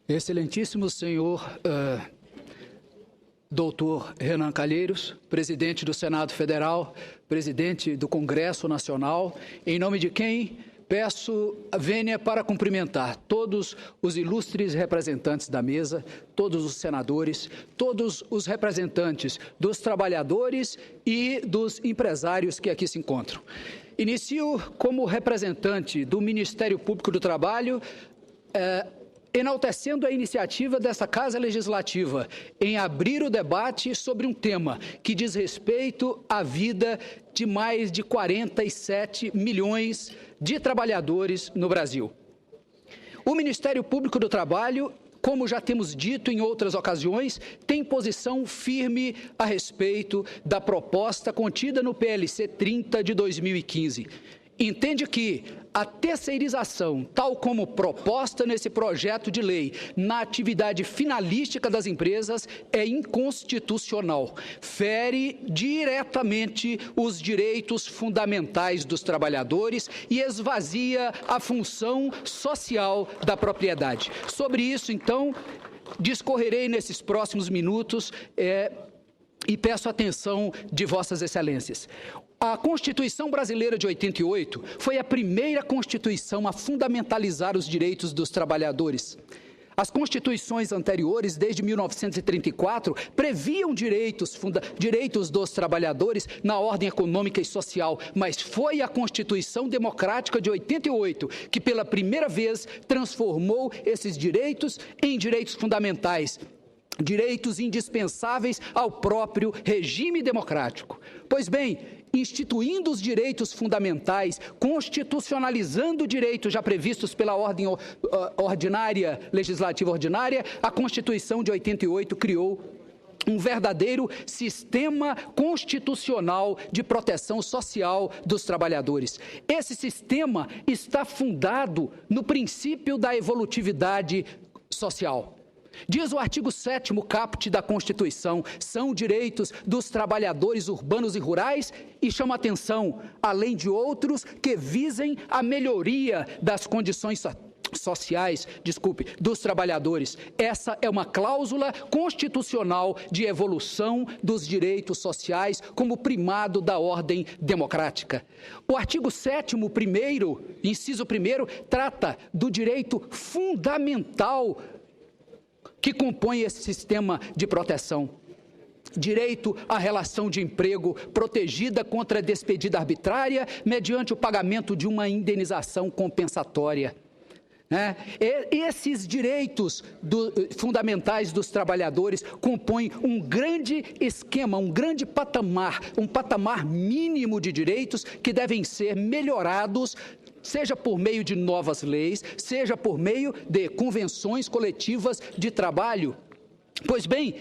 Excelentíssimo senhor doutor Renan Calheiros, presidente do Senado Federal, presidente do Congresso Nacional, em nome de quem peço a vênia para cumprimentar todos os ilustres representantes da mesa, todos os senadores, todos os representantes dos trabalhadores e dos empresários que aqui se encontram. Inicio como representante do Ministério Público do Trabalho, enaltecendo a iniciativa dessa Casa Legislativa em abrir o debate sobre um tema que diz respeito à vida de mais de 47 milhões de trabalhadores no Brasil. O Ministério Público do Trabalho, como já temos dito em outras ocasiões, tem posição firme a respeito da proposta contida no PLC 30 de 2015. Entende que a terceirização, tal como proposta nesse projeto de lei, na atividade finalística das empresas, é inconstitucional. Fere diretamente os direitos fundamentais dos trabalhadores e esvazia a função social da propriedade. Sobre isso, então, discorrerei nesses próximos minutos e peço atenção de Vossas Excelências. A Constituição Brasileira de 88 foi a primeira Constituição a fundamentalizar os direitos dos trabalhadores. As constituições anteriores, desde 1934, previam direitos dos trabalhadores na ordem econômica e social, mas foi a Constituição Democrática de 88 que, pela primeira vez, transformou esses direitos em direitos fundamentais, direitos indispensáveis ao próprio regime democrático. Pois bem, instituindo os direitos fundamentais, constitucionalizando direitos já previstos pela ordem legislativa ordinária, a Constituição de 88 criou um verdadeiro sistema constitucional de proteção social dos trabalhadores. Esse sistema está fundado no princípio da evolutividade social. Diz o artigo 7º caput da Constituição, são direitos dos trabalhadores urbanos e rurais e chama atenção, além de outros que visem a melhoria das condições sociais, dos trabalhadores. Essa é uma cláusula constitucional de evolução dos direitos sociais como primado da ordem democrática. O artigo 7º, inciso 1º, trata do direito fundamental que compõe esse sistema de proteção. Direito à relação de emprego protegida contra a despedida arbitrária mediante o pagamento de uma indenização compensatória. Esses direitos fundamentais dos trabalhadores compõem um grande esquema, um grande patamar, um patamar mínimo de direitos que devem ser melhorados, seja por meio de novas leis, seja por meio de convenções coletivas de trabalho. Pois bem,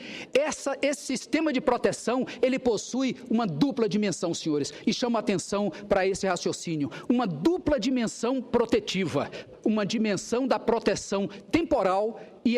esse sistema de proteção, ele possui uma dupla dimensão, senhores, e chama atenção para esse raciocínio. Uma dupla dimensão protetiva, uma dimensão da proteção temporal e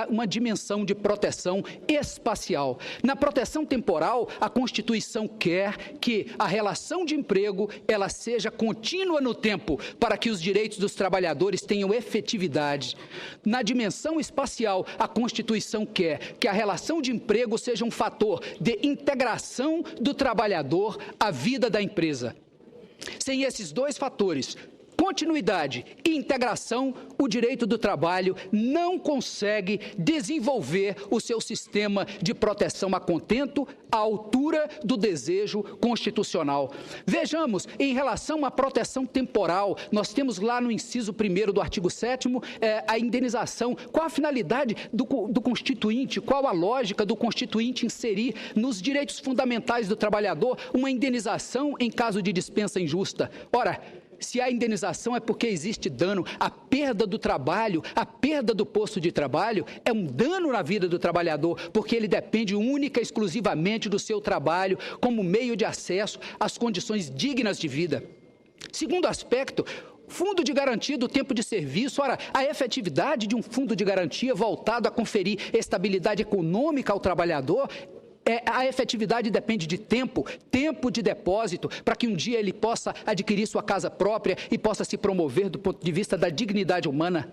uma dimensão de proteção espacial. Na proteção temporal, a Constituição quer que a relação de emprego ela seja contínua no tempo, para que os direitos dos trabalhadores tenham efetividade. Na dimensão espacial, a Constituição quer que a relação de emprego seja um fator de integração do trabalhador à vida da empresa. Sem esses dois fatores, continuidade e integração, o direito do trabalho não consegue desenvolver o seu sistema de proteção a contento à altura do desejo constitucional. Vejamos, em relação à proteção temporal, nós temos lá no inciso 1º do artigo 7º a indenização. Qual a finalidade do Constituinte, qual a lógica do Constituinte inserir nos direitos fundamentais do trabalhador uma indenização em caso de dispensa injusta? Ora, se há indenização é porque existe dano. A perda do trabalho, a perda do posto de trabalho é um dano na vida do trabalhador, porque ele depende única e exclusivamente do seu trabalho como meio de acesso às condições dignas de vida. Segundo aspecto, fundo de garantia do tempo de serviço. Ora, a efetividade de um fundo de garantia voltado a conferir estabilidade econômica ao trabalhador, a efetividade depende de tempo de depósito, para que um dia ele possa adquirir sua casa própria e possa se promover do ponto de vista da dignidade humana.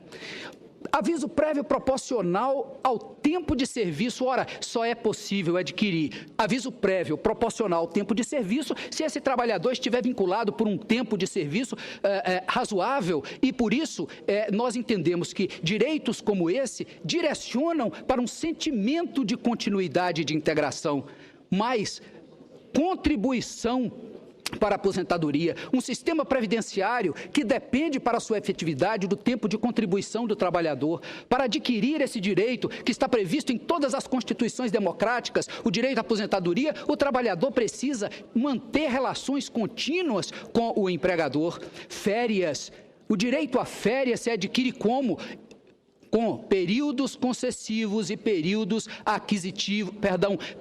Aviso prévio proporcional ao tempo de serviço. Ora, só é possível adquirir aviso prévio proporcional ao tempo de serviço se esse trabalhador estiver vinculado por um tempo de serviço razoável, e por isso nós entendemos que direitos como esse direcionam para um sentimento de continuidade e de integração, mas contribuição para a aposentadoria, um sistema previdenciário que depende para sua efetividade do tempo de contribuição do trabalhador. Para adquirir esse direito, que está previsto em todas as constituições democráticas, o direito à aposentadoria, o trabalhador precisa manter relações contínuas com o empregador. Férias. O direito a férias se adquire como? Com períodos concessivos e períodos aquisitivos,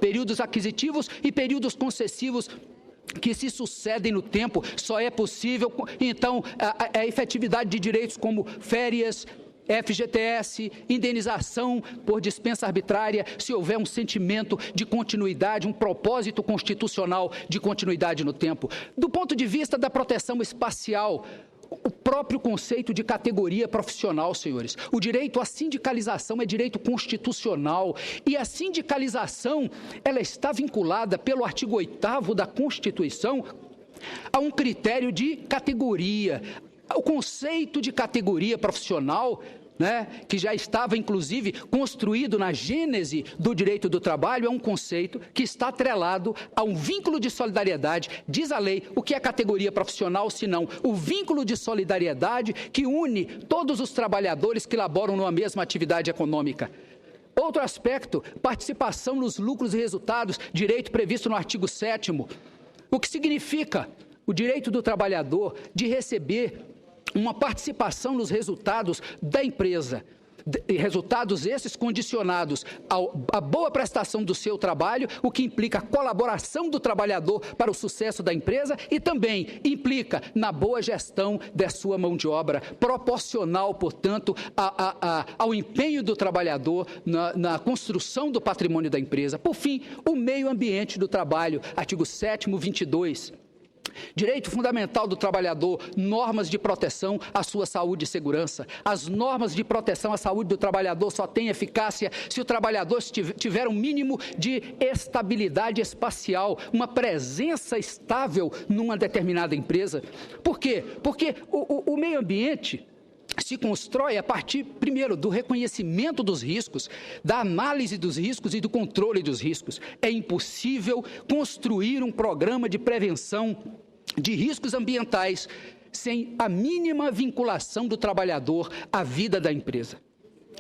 períodos aquisitivos e períodos concessivos que se sucedem no tempo. Só é possível, então, a efetividade de direitos como férias, FGTS, indenização por dispensa arbitrária, se houver um sentimento de continuidade, um propósito constitucional de continuidade no tempo. Do ponto de vista da proteção espacial, o próprio conceito de categoria profissional, senhores. O direito à sindicalização é direito constitucional, e a sindicalização, ela está vinculada pelo artigo 8º da Constituição a um critério de categoria. O conceito de categoria profissional, que já estava, inclusive, construído na gênese do direito do trabalho, é um conceito que está atrelado a um vínculo de solidariedade. Diz a lei, o que é categoria profissional, senão o vínculo de solidariedade que une todos os trabalhadores que laboram numa mesma atividade econômica. Outro aspecto, participação nos lucros e resultados, direito previsto no artigo 7º. O que significa o direito do trabalhador de receber uma participação nos resultados da empresa, resultados esses condicionados à boa prestação do seu trabalho, o que implica a colaboração do trabalhador para o sucesso da empresa e também implica na boa gestão da sua mão de obra, proporcional, portanto, ao empenho do trabalhador na construção do patrimônio da empresa. Por fim, o meio ambiente do trabalho, artigo 7º, 22. Direito fundamental do trabalhador, normas de proteção à sua saúde e segurança. As normas de proteção à saúde do trabalhador só têm eficácia se o trabalhador tiver um mínimo de estabilidade espacial, uma presença estável numa determinada empresa. Por quê? Porque o meio ambiente se constrói a partir, primeiro, do reconhecimento dos riscos, da análise dos riscos e do controle dos riscos. É impossível construir um programa de prevenção de riscos ambientais sem a mínima vinculação do trabalhador à vida da empresa.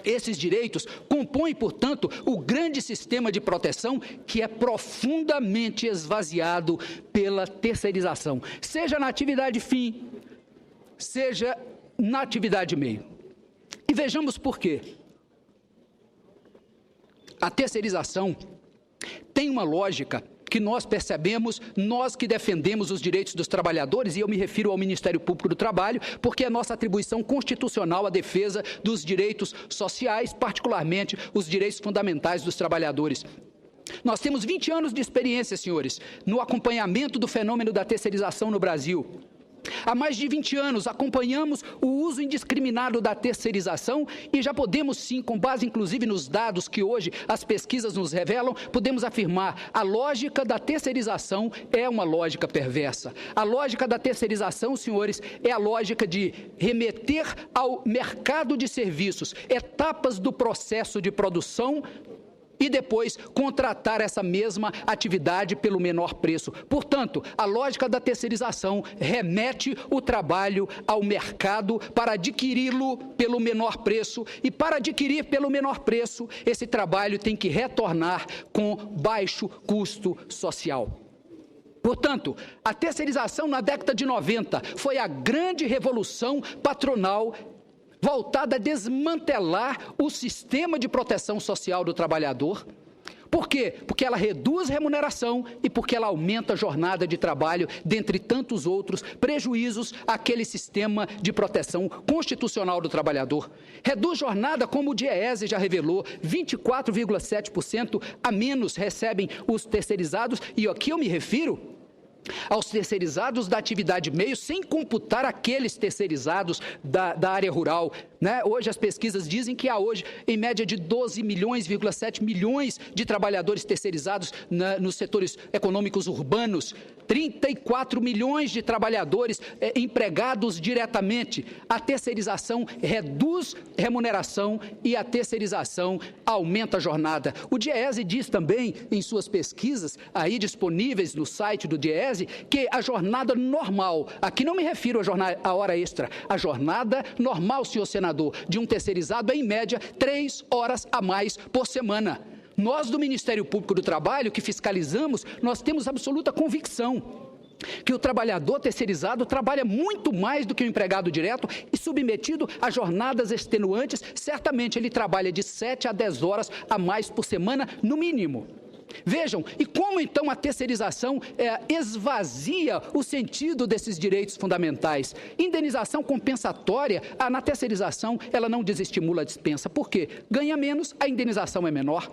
Esses direitos compõem, portanto, o grande sistema de proteção que é profundamente esvaziado pela terceirização, seja na atividade fim, seja na atividade meio. E vejamos por quê. A terceirização tem uma lógica que nós percebemos, nós que defendemos os direitos dos trabalhadores, e eu me refiro ao Ministério Público do Trabalho, porque é nossa atribuição constitucional a defesa dos direitos sociais, particularmente os direitos fundamentais dos trabalhadores. Nós temos 20 anos de experiência, senhores, no acompanhamento do fenômeno da terceirização no Brasil. Há mais de 20 anos acompanhamos o uso indiscriminado da terceirização e já podemos sim, com base inclusive nos dados que hoje as pesquisas nos revelam, podemos afirmar: a lógica da terceirização é uma lógica perversa. A lógica da terceirização, senhores, é a lógica de remeter ao mercado de serviços etapas do processo de produção e depois contratar essa mesma atividade pelo menor preço. Portanto, a lógica da terceirização remete o trabalho ao mercado para adquiri-lo pelo menor preço, e para adquirir pelo menor preço, esse trabalho tem que retornar com baixo custo social. Portanto, a terceirização na década de 90 foi a grande revolução patronal voltada a desmantelar o sistema de proteção social do trabalhador. Por quê? Porque ela reduz remuneração e porque ela aumenta a jornada de trabalho, dentre tantos outros prejuízos àquele sistema de proteção constitucional do trabalhador. Reduz jornada, como o DIEESE já revelou, 24,7% a menos recebem os terceirizados, e aqui eu me refiro aos terceirizados da atividade meio, sem computar aqueles terceirizados da área rural. né? Hoje as pesquisas dizem que há hoje, em média, de 12,7 milhões de trabalhadores terceirizados nos setores econômicos urbanos, 34 milhões de trabalhadores empregados diretamente. A terceirização reduz remuneração e a terceirização aumenta a jornada. O DIEESE diz também, em suas pesquisas, aí disponíveis no site do DIEESE, que a jornada normal, aqui não me refiro à hora extra, a jornada normal, senhor senador, de um terceirizado é, em média, 3 horas a mais por semana. Nós, do Ministério Público do Trabalho, que fiscalizamos, nós temos absoluta convicção que o trabalhador terceirizado trabalha muito mais do que o empregado direto e submetido a jornadas extenuantes, certamente ele trabalha de 7 a 10 horas a mais por semana, no mínimo. Vejam, e como então a terceirização esvazia o sentido desses direitos fundamentais? Indenização compensatória, na terceirização, ela não desestimula a dispensa. Por quê? Ganha menos, a indenização é menor.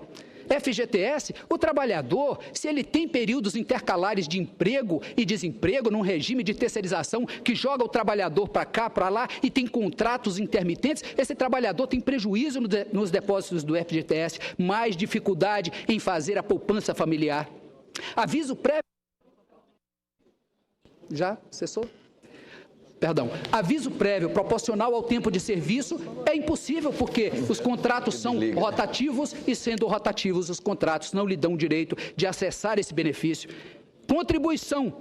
FGTS, o trabalhador, se ele tem períodos intercalares de emprego e desemprego num regime de terceirização que joga o trabalhador para cá, para lá e tem contratos intermitentes, esse trabalhador tem prejuízo nos depósitos do FGTS, mais dificuldade em fazer a poupança familiar. Aviso prévio... Já cessou? Perdão, aviso prévio proporcional ao tempo de serviço é impossível, porque os contratos são rotativos e, sendo rotativos, os contratos não lhe dão o direito de acessar esse benefício. Contribuição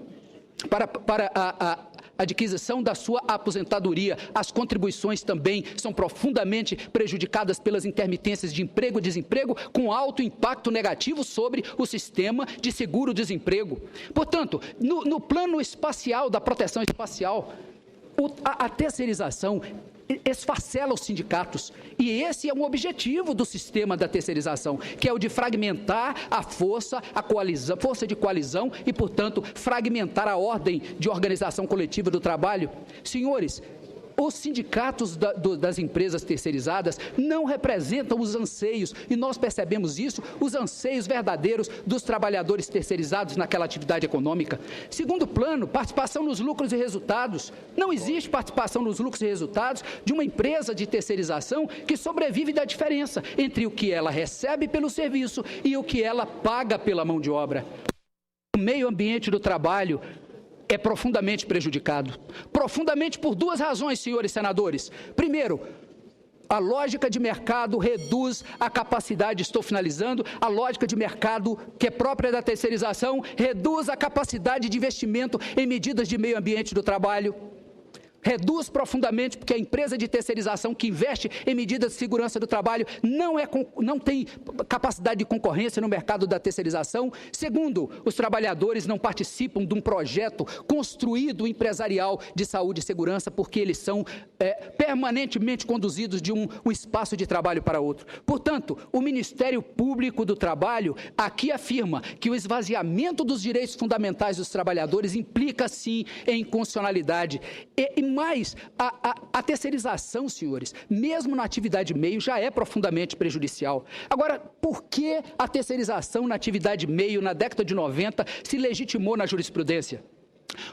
para a adquisição da sua aposentadoria. As contribuições também são profundamente prejudicadas pelas intermitências de emprego e desemprego, com alto impacto negativo sobre o sistema de seguro-desemprego. Portanto, no plano espacial da proteção espacial, a terceirização esfacela os sindicatos, e esse é um objetivo do sistema da terceirização, que é o de fragmentar a força de coalizão e, portanto, fragmentar a ordem de organização coletiva do trabalho. Senhores, os sindicatos das empresas terceirizadas não representam os anseios, e nós percebemos isso, os anseios verdadeiros dos trabalhadores terceirizados naquela atividade econômica. Segundo plano, participação nos lucros e resultados. Não existe participação nos lucros e resultados de uma empresa de terceirização que sobrevive da diferença entre o que ela recebe pelo serviço e o que ela paga pela mão de obra. O meio ambiente do trabalho é profundamente prejudicado. Profundamente por duas razões, senhores senadores. Primeiro, a lógica de mercado reduz a capacidade, estou finalizando, a lógica de mercado que é própria da terceirização reduz a capacidade de investimento em medidas de meio ambiente do trabalho. Reduz profundamente, porque a empresa de terceirização que investe em medidas de segurança do trabalho não tem capacidade de concorrência no mercado da terceirização. Segundo, os trabalhadores não participam de um projeto construído empresarial de saúde e segurança, porque eles são permanentemente conduzidos de um espaço de trabalho para outro. Portanto, o Ministério Público do Trabalho aqui afirma que o esvaziamento dos direitos fundamentais dos trabalhadores implica, sim, em inconstitucionalidade. Mas a terceirização, senhores, mesmo na atividade meio, já é profundamente prejudicial. Agora, por que a terceirização na atividade meio, na década de 90, se legitimou na jurisprudência?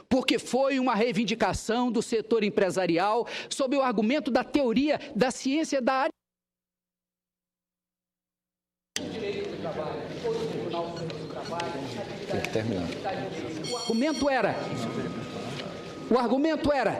Porque foi uma reivindicação do setor empresarial sob o argumento da teoria da ciência da área. Direito do trabalho, ou do Tribunal Superior do Trabalho. Tem que terminar. O argumento era,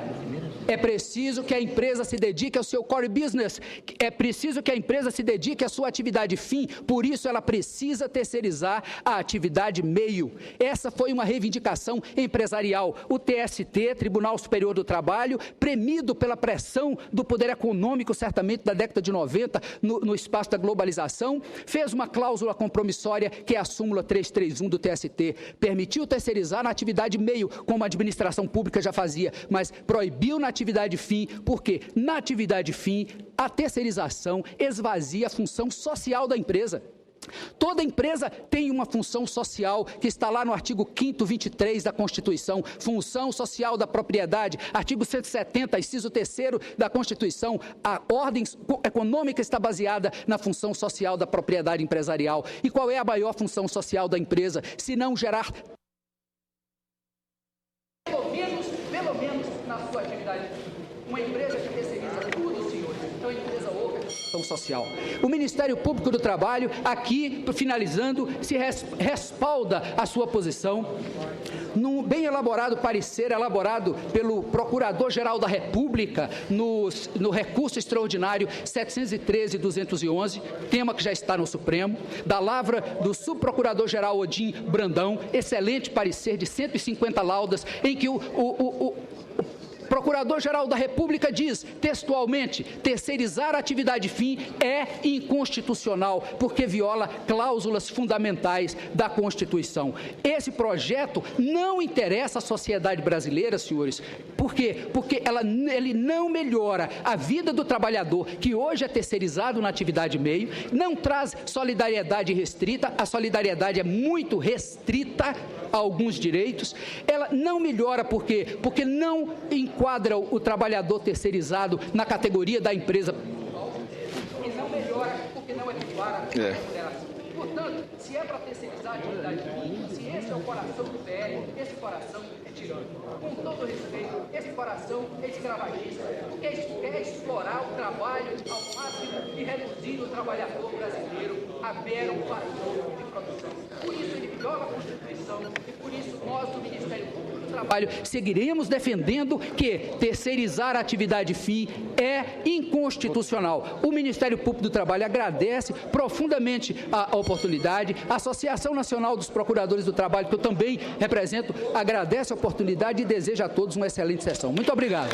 é preciso que a empresa se dedique ao seu core business, é preciso que a empresa se dedique à sua atividade fim, por isso ela precisa terceirizar a atividade meio. Essa foi uma reivindicação empresarial. O TST, Tribunal Superior do Trabalho, premido pela pressão do poder econômico, certamente da década de 90, no espaço da globalização, fez uma cláusula compromissória, que é a súmula 331 do TST. Permitiu terceirizar na atividade meio, como a administração pública já fazia, mas proibiu na atividade fim, porque na atividade fim a terceirização esvazia a função social da empresa. Toda empresa tem uma função social que está lá no artigo 5º, 23 da Constituição, função social da propriedade, artigo 170, inciso 3º da Constituição, a ordem econômica está baseada na função social da propriedade empresarial. E qual é a maior função social da empresa, se não gerar... Pelo menos na sua atividade, uma empresa que terceiriza tudo, senhores, é uma Comunicação Social. O Ministério Público do Trabalho, aqui, finalizando, se respalda a sua posição num bem elaborado parecer elaborado pelo Procurador-Geral da República no recurso extraordinário 713-211, tema que já está no Supremo, da lavra do Subprocurador-Geral Odim Brandão, excelente parecer de 150 laudas, em que o Procurador-Geral da República diz, textualmente, terceirizar a atividade fim é inconstitucional, porque viola cláusulas fundamentais da Constituição. Esse projeto não interessa à sociedade brasileira, senhores. Por quê? Porque ele não melhora a vida do trabalhador, que hoje é terceirizado na atividade meio, não traz solidariedade restrita, a solidariedade é muito restrita a alguns direitos, ela não melhora por quê? Porque não enquadra o trabalhador terceirizado na categoria da empresa. E não melhora porque não equipara a remuneração. Portanto, se é para terceirizar a atividade fim, se esse é o coração do PL, esse coração é tirano. Com todo respeito, esse coração é escravagista, porque quer explorar o trabalho ao máximo e reduzir o trabalhador brasileiro a mero fator de produção. Por isso ele viola a Constituição e por isso nós do Ministério Público do Trabalho seguiremos defendendo que terceirizar a atividade fim é inconstitucional. O Ministério Público do Trabalho agradece profundamente a oportunidade, a Associação Nacional dos Procuradores do Trabalho, que eu também represento, agradece a oportunidade e deseja a todos uma excelente sessão. Muito obrigado.